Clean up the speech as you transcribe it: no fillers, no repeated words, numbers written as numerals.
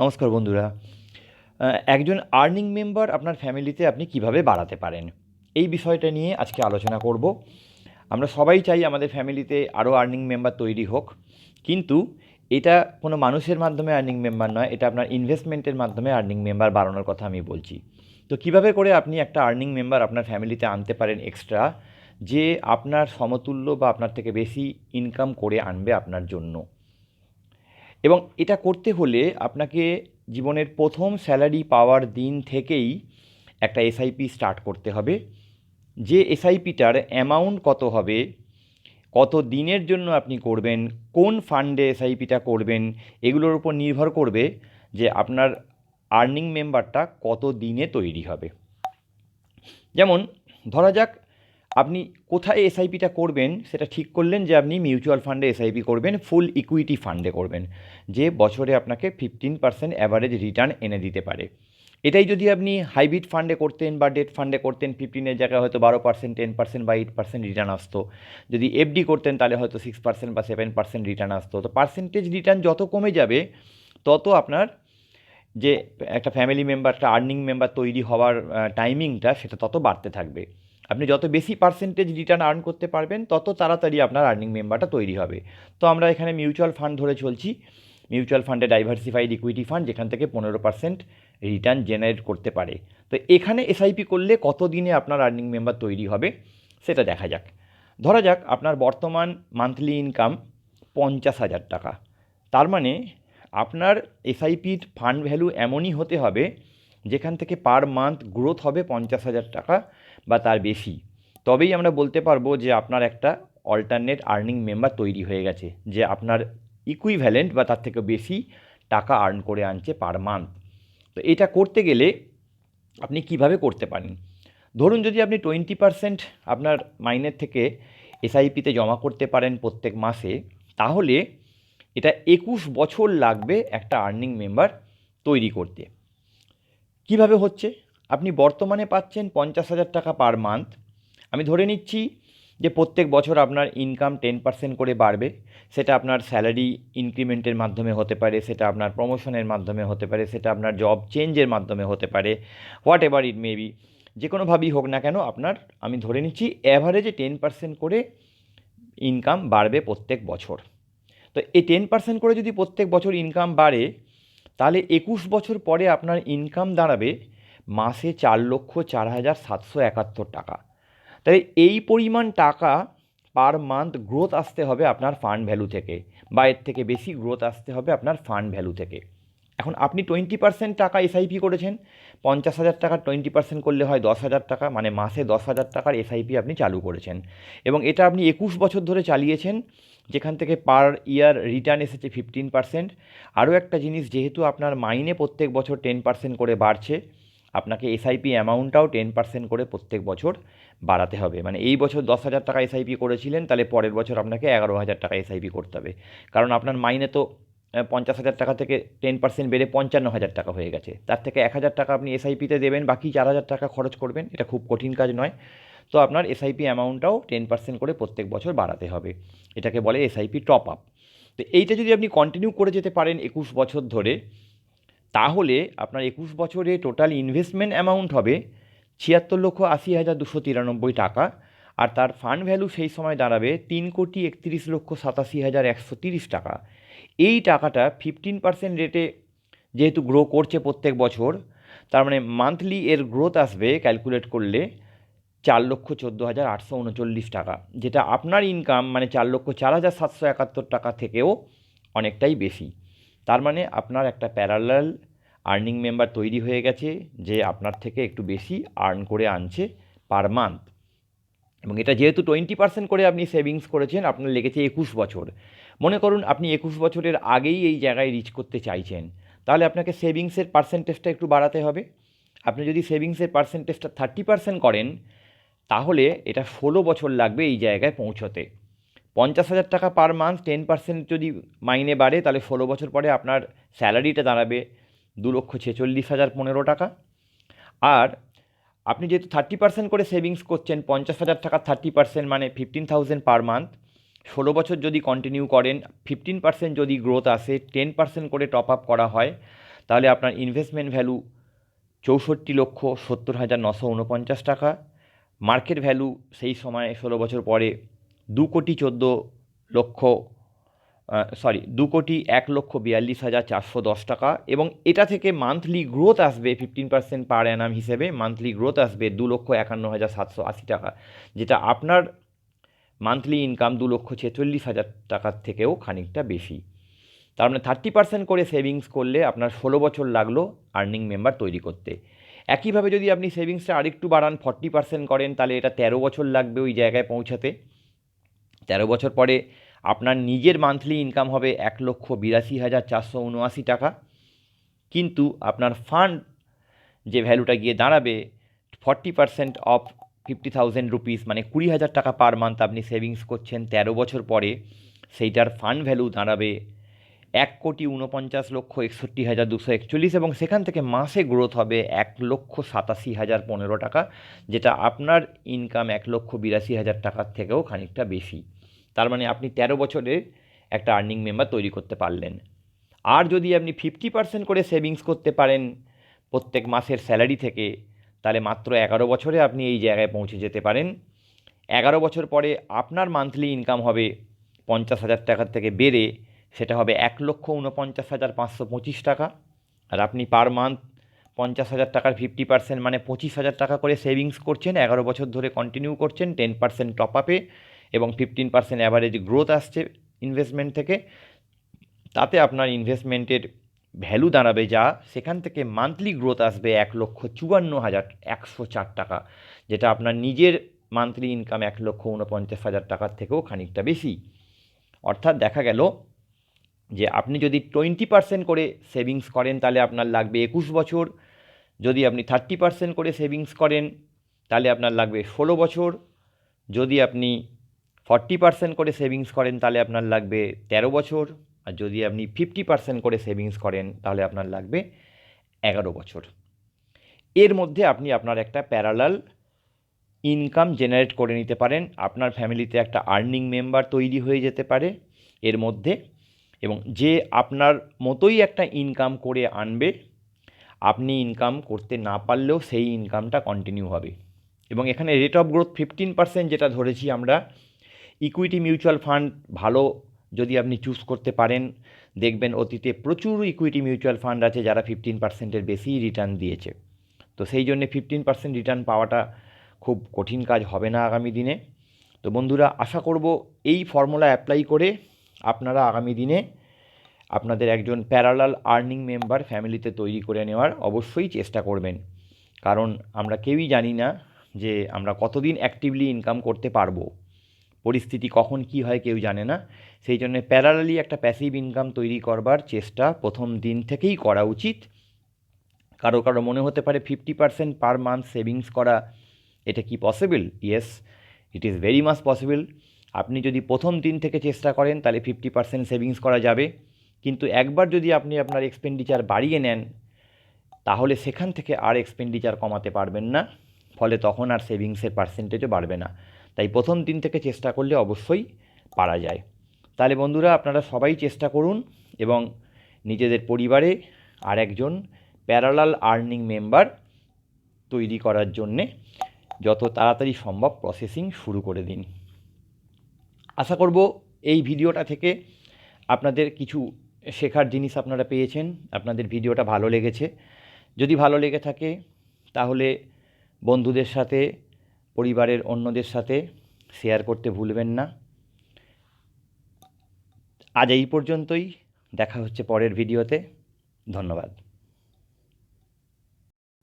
নমস্কার বন্ধুরা। একজন আর্নিং মেম্বার আপনার ফ্যামিলিতে আপনি কিভাবে বাড়াতে পারেন, এই বিষয়টা নিয়ে আজকে আলোচনা করব। আমরা সবাই চাই আমাদের ফ্যামিলিতে আরও আর্নিং মেম্বার তৈরি হোক, কিন্তু এটা কোনো মানুষের মাধ্যমে আর্নিং মেম্বার নয়, এটা আপনার ইনভেস্টমেন্টের মাধ্যমে আর্নিং মেম্বার বাড়ানোর কথা আমি বলছি। তো কিভাবে করে আপনি একটা আর্নিং মেম্বার আপনার ফ্যামিলিতে আনতে পারেন এক্সট্রা, যে আপনার সমতুল্য বা আপনার থেকে বেশি ইনকাম করে আনবে আপনার জন্য। এবং এটা করতে হলে আপনাকে জীবনের প্রথম স্যালারি পাওয়ার দিন থেকেই একটা এসআইপি স্টার্ট করতে হবে। যে এসআইপিটার অ্যামাউন্ট কত হবে, কত দিনের জন্য আপনি করবেন, কোন ফান্ডে এসআইপিটা করবেন, এগুলোর উপর নির্ভর করবে যে আপনার আর্নিং মেম্বারটা কত দিনে তৈরি হবে। যেমন ধরা যাক আপনি কোথায় এসআইপিটা করবেন সেটা ঠিক করলেন, যে আপনি মিউচুয়াল ফান্ডে এসআইপি করবেন, ফুল ইকুইটি ফান্ডে করবেন, যে বছরে আপনাকে 15% অ্যাভারেজ রিটার্ন এনে দিতে পারে। এটাই যদি আপনি হাইব্রিড ফান্ডে করতেন বা ডেট ফান্ডে করতেন, 15-এর জায়গায় হয়তো 12%, 10% বা 8% রিটার্ন আসতো। যদি এফডি করতেন তাহলে হয়তো 6% বা 7% রিটার্ন আসতো। তো পার্সেন্টেজ রিটার্ন যত কমে যাবে, তত আপনার যে একটা ফ্যামিলি মেম্বার, একটা আর্নিং মেম্বার তৈরি হওয়ার টাইমিংটা সেটা তত বাড়তে থাকবে। আপনি যত বেশি পার্সেন্টেজ রিটার্ন আর্ন করতে পারবেন, তত তাড়াতাড়ি আপনার আর্নিং মেম্বারটা তৈরি হবে। তো আমরা এখানে মিউচুয়াল ফান্ড ধরে চলছি। মিউচুয়াল ফান্ডে ডাইভার্সিফাইড ইকুইটি ফান্ড, যেখান থেকে 15% রিটার্ন জেনারেট করতে পারে। তো এখানে এসআইপি করলে কত দিনে আপনার আর্নিং মেম্বার তৈরি হবে সেটা দেখা যাক। ধরা যাক আপনার বর্তমান মান্থলি ইনকাম 50,000 টাকা। তার মানে আপনার এসআইপির ফান্ড ভ্যালু এমনই হতে হবে যেখান থেকে পার মান্থ গ্রোথ হবে 50,000 টাকা বা তার বেশি। তবেই আমরা বলতে পারবো যে আপনার একটা অল্টারনেট আর্নিং মেম্বার তৈরি হয়ে গেছে, যে আপনার ইকুইভ্যালেন্ট বা তার থেকে বেশি টাকা আর্ন করে আনছে পার মান্থ। তো এটা করতে গেলে আপনি কিভাবে করতে পারেন? ধরুন যদি আপনি 20% আপনার মাইনের থেকে এসআইপিতে জমা করতে পারেন প্রত্যেক মাসে, তাহলে এটা 21 বছর লাগবে একটা আর্নিং মেম্বার তৈরি করতে। কিভাবে হচ্ছে? আপনি বর্তমানে পাচ্ছেন 50,000 টাকা পার মান্থ। আমি ধরে নিচ্ছি যে প্রত্যেক বছর আপনার ইনকাম 10% করে বাড়বে। সেটা আপনার স্যালারি ইনক্রিমেন্টের মাধ্যমে হতে পারে, সেটা আপনার প্রমোশনের মাধ্যমে হতে পারে, সেটা আপনার জব চেঞ্জের মাধ্যমে হতে পারে, what ever it may be. যে কোনোভাবেই হোক না কেন, আপনার আমি ধরে নিচ্ছি অ্যাভারেজে 10% করে ইনকাম বাড়বে প্রত্যেক বছর। তো এই 10% করে যদি প্রত্যেক বছর ইনকাম বাড়ে, তাহলে 21 বছর পরে আপনার ইনকাম দাঁড়াবে মাসে 4,04,771 টাকা। তাই এই পরিমাণ টাকা পার মান্থ গ্রোথ আসতে হবে আপনার ফান্ড ভ্যালু থেকে, বা এর থেকে বেশি গ্রোথ আসতে হবে আপনার ফান্ড ভ্যালু থেকে। এখন আপনি 20% টাকা এসআইপি করেছেন, 50,000 টাকার 20% করলে হয় 10,000 টাকা, মানে মাসে 10,000 টাকার এসআইপি আপনি চালু করেছেন, এবং এটা আপনি 21 বছর ধরে চালিয়েছেন, যেখান থেকে পার ইয়ার রিটার্ন এসেছে 15%। আরও একটা জিনিস, যেহেতু আপনার মাইনে প্রত্যেক বছর 10% করে বাড়ছে, আপনাকে এসআইপি অ্যামাউন্টটাও 10% করে প্রত্যেক বছর বাড়াতে হবে। মানে এই বছর 10,000 টাকা এসআইপি করেছিলেন, তাহলে পরের বছর আপনাকে 11,000 টাকা এসআইপি করতে হবে। কারণ আপনার মাইনে তো 50,000 টাকা থেকে 10% বেড়ে 55,000 টাকা হয়ে গেছে। তার থেকে 1,000 টাকা আপনি এসআইপিতে দেবেন, বাকি 4,000 টাকা খরচ করবেন। এটা খুব কঠিন কাজ নয়। তো আপনার এসআইপি অ্যামাউন্টটাও 10% করে প্রত্যেক বছর বাড়াতে হবে। এটাকে বলে এসআইপি টপ আপ। তো এইটা যদি আপনি কন্টিনিউ করে যেতে পারেন 21 বছর ধরে, তাহলে আপনার 21 বছরে টোটাল ইনভেস্টমেন্ট অ্যামাউন্ট হবে 76,80,293 টাকা। আর তার ফান্ড ভ্যালু সেই সময় দাঁড়াবে 3,31,87,130 টাকা। এই টাকাটা 15% রেটে যেহেতু গ্রো করছে প্রত্যেক বছর, তার মানে মান্থলি এর গ্রোথ আসবে ক্যালকুলেট করলে 4,14,839 টাকা, যেটা আপনার ইনকাম মানে 4,04,771 টাকা থেকেও অনেকটাই বেশি। তার মানে আপনার একটা প্যারালাল আর্নিং মেম্বার তৈরি হয়ে গেছে, যে আপনার থেকে একটু বেশি আর্ন করে আনছে পার মান্থ। এবং এটা যেহেতু 20% করে আপনি সেভিংস করেছেন, আপনার লেগেছে 21 বছর। মনে করুন আপনি 21 বছরের আগেই এই জায়গায় রিচ করতে চাইছেন, তাহলে আপনাকে সেভিংসের পার্সেন্টেজটা একটু বাড়াতে হবে। আপনি যদি সেভিংসের পার্সেন্টেজটা 30% করেন, তাহলে এটা 16 বছর লাগবে এই জায়গায় পৌঁছতে। 50,000 টাকা পার মান্থ 10% যদি মাইনে বাড়ে, তাহলে 16 বছর পরে আপনার স্যালারিটা দাঁড়াবে 2,46,015 টাকা। আর আপনি যেহেতু 30% করে সেভিংস করছেন, 50,000 টাকা 30% মানে 15,000 পার মান্থ। 16 বছর যদি কন্টিনিউ করেন, 15% যদি গ্রোথ আসে, 10% করে টপ আপ করা হয়, তাহলে আপনার ইনভেস্টমেন্ট ভ্যালু 64,70,949 টাকা। মার্কেট ভ্যালু সেই সময় 16 বছর পরে 2,01,42,410 টাকা, এবং এটা থেকে মান্থলি গ্রোথ আসবে 15% পার অ্যানাম হিসেবে। মান্থলি গ্রোথ আসবে 2,51,780 টাকা, যেটা আপনার মান্থলি ইনকাম 2,46,000 টাকার থেকেও খানিকটা বেশি। তার মানে 30% করে সেভিংস করলে আপনার 16 বছর লাগলো আর্নিং মেম্বার তৈরি করতে। একইভাবে যদি আপনি সেভিংসটা আরেকটু বাড়ান, 40% করেন, তাহলে এটা 13 বছর লাগবে ওই জায়গায় পৌঁছাতে। 13 বছর পরে আপনার নিজের মান্থলি ইনকাম হবে 1,82,479 টাকা, কিন্তু আপনার ফান্ড যে ভ্যালুটা গিয়ে দাঁড়াবে 40% অফ 50,000 রুপিস, মানে 20,000 টাকা পার মান্থ আপনি সেভিংস করছেন 13 বছর পরে, সেইটার ফান্ড ভ্যালু দাঁড়াবে 1,49,61,241, এবং সেখান থেকে মাসে গ্রোথ হবে 1,87,015 টাকা, যেটা আপনার ইনকাম 1,82,000 টাকার থেকেও খানিকটা বেশি। তার মানে আপনি 13 বছরে একটা আর্নিং মেম্বার তৈরি করতে পারলেন। আর যদি আপনি 50% করে সেভিংস করতে পারেন প্রত্যেক মাসের স্যালারি থেকে, তাহলে মাত্র 11 বছরে আপনি এই জায়গায় পৌঁছে যেতে পারেন। 11 বছর পরে আপনার মান্থলি ইনকাম হবে 50,000 টাকার থেকে বেড়ে সেটা হবে 1,49,525 টাকা। আর আপনি পার মান্থ 50,000 টাকার 50% মানে 25,000 টাকা করে সেভিংস করছেন, 11 বছর ধরে কন্টিনিউ করছেন 10% টপ আপে, এবং 15% অ্যাভারেজ গ্রোথ আসছে ইনভেস্টমেন্ট থেকে। তাতে আপনার ইনভেস্টমেন্টের ভ্যালু দাঁড়াবে যা, সেখান থেকে মান্থলি গ্রোথ আসবে 1,54,104 টাকা, যেটা আপনার নিজের মান্থলি ইনকাম 1,49,000 টাকার থেকেও খানিকটা বেশি। অর্থাৎ দেখা গেল যে আপনি যদি 20% করে সেভিংস করেন তাহলে আপনার লাগবে 21 বছর, যদি আপনি 30% করে সেভিংস করেন তাহলে আপনার লাগবে 16 বছর, যদি আপনি 40% করে সেভিংস করেন তাহলে আপনার লাগবে 13 বছর, আর যদি আপনি 50% করে সেভিংস করেন তাহলে আপনার লাগবে 11 বছর। এর মধ্যে আপনি আপনার একটা প্যারালাল ইনকাম জেনারেট করে নিতে পারেন, আপনার ফ্যামিলিতে একটা আর্নিং মেম্বার তৈরি হয়ে যেতে পারে এর মধ্যে, এবং যে আপনার মতোই একটা ইনকাম করে আনবে। আপনি ইনকাম করতে না পারলেও সেই ইনকামটা কন্টিনিউ হবে। এবং এখানে রেট অফ গ্রোথ 15% যেটা ধরেছি আমরা, ইকুইটি মিউচুয়াল ফান্ড ভালো যদি আপনি চুজ করতে পারেন, দেখবেন অতীতে প্রচুর ইকুইটি মিউচুয়াল ফান্ড আছে যারা 15%-এর বেশি রিটার্ন দিয়েছে। তো সেই জন্যে 15% রিটার্ন পাওয়াটা খুব কঠিন কাজ হবে না আগামী দিনে। তো বন্ধুরা, আশা করব এই ফর্মুলা অ্যাপ্লাই করে আপনারা আগামী দিনে আপনাদের একজন প্যারালাল আর্নিং মেম্বার ফ্যামিলিতে তৈরি করে নেওয়ার অবশ্যই চেষ্টা করবেন। কারণ আমরা কেউই জানি না যে আমরা কতদিন অ্যাক্টিভলি ইনকাম করতে পারবো, পরিস্থিতি কখন কি হয় কেউ জানে না। সেই জন্য প্যারালালি একটা প্যাসিভ ইনকাম তৈরি করবার চেষ্টা প্রথম দিন থেকেই করা উচিত। কারো কারো মনে হতে পারে 50% পার মান্থ সেভিংস করা, এটা কি possible? Yes, it is very much possible. আপনি যদি প্রথম দিন থেকে চেষ্টা করেন তাহলে 50% সেভিংস করা যাবে, কিন্তু একবার যদি আপনি আপনার এক্সপেন্ডিচার বাড়িয়ে নেন তাহলে সেখান থেকে আর এক্সপেন্ডিচার কমাতে পারবেন না, ফলে তখন আর সেভিংসের পার্সেন্টেজও বাড়বে না। তাই প্রথম দিন থেকে চেষ্টা করলে অবশ্যই পারা যায়। তাহলে বন্ধুরা, আপনারা সবাই চেষ্টা করুন এবং নিজেদের পরিবারে আর একজন প্যারালাল আর্নিং মেম্বার তৈরি করার জন্যে যত তাড়াতাড়ি সম্ভব প্রসেসিং শুরু করে দিন। আশা করব এই ভিডিওটা থেকে আপনাদের কিছু শেখার জিনিস আপনারা পেয়েছেন, আপনাদের ভিডিওটা ভালো লেগেছে। যদি ভালো লেগে থাকে তাহলে বন্ধুদের সাথে, পরিবারের অন্যদের সাথে শেয়ার করতে ভুলবেন না। আজ এই পর্যন্তই, দেখা হচ্ছে পরের ভিডিওতে। ধন্যবাদ।